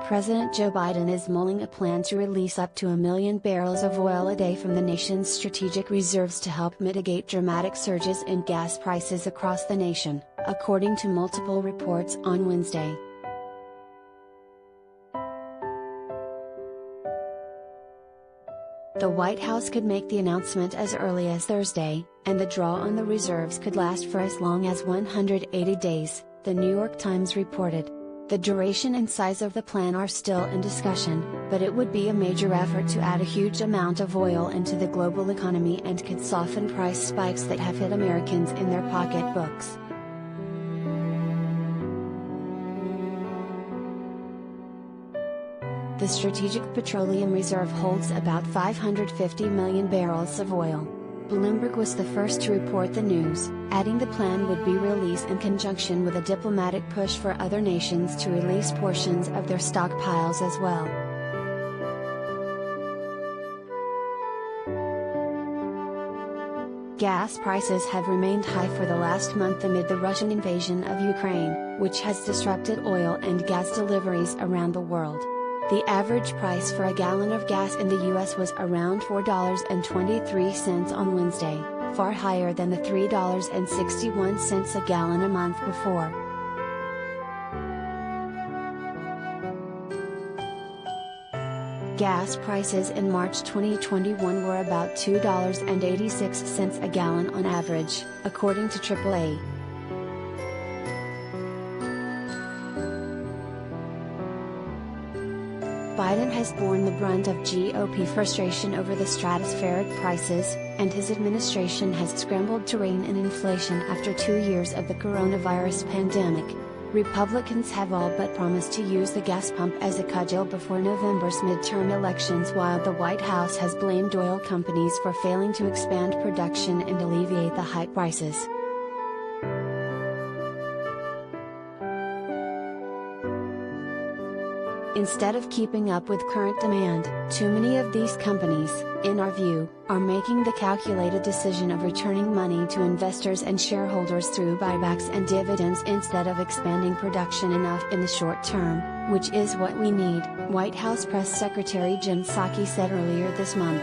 President Joe Biden is mulling a plan to release up to 1 million barrels of oil a day from the nation's strategic reserves to help mitigate dramatic surges in gas prices across the nation, according to multiple reports on Wednesday. The White House could make the announcement as early as Thursday, and the draw on the reserves could last for as long as 180 days, the New York Times reported. The duration and size of the plan are still in discussion, but it would be a major effort to add a huge amount of oil into the global economy and could soften price spikes that have hit Americans in their pocketbooks. The Strategic Petroleum Reserve holds about 550 million barrels of oil. Bloomberg was the first to report the news, adding the plan would be released in conjunction with a diplomatic push for other nations to release portions of their stockpiles as well. Gas prices have remained high for the last month amid the Russian invasion of Ukraine, which has disrupted oil and gas deliveries around the world. The average price for a gallon of gas in the U.S. was around $4.23 on Wednesday, far higher than the $3.61 a gallon a month before. Gas prices in March 2021 were about $2.86 a gallon on average, according to AAA. Biden has borne the brunt of GOP frustration over the stratospheric prices, and his administration has scrambled to rein in inflation after 2 years of the coronavirus pandemic. Republicans have all but promised to use the gas pump as a cudgel before November's midterm elections, while the White House has blamed oil companies for failing to expand production and alleviate the high prices. Instead of keeping up with current demand, too many of these companies, in our view, are making the calculated decision of returning money to investors and shareholders through buybacks and dividends instead of expanding production enough in the short term, which is what we need, White House Press Secretary Jen Psaki said earlier this month.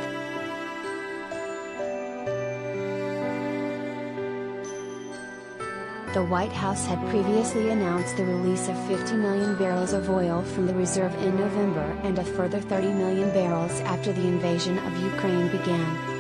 The White House had previously announced the release of 50 million barrels of oil from the reserve in November and a further 30 million barrels after the invasion of Ukraine began.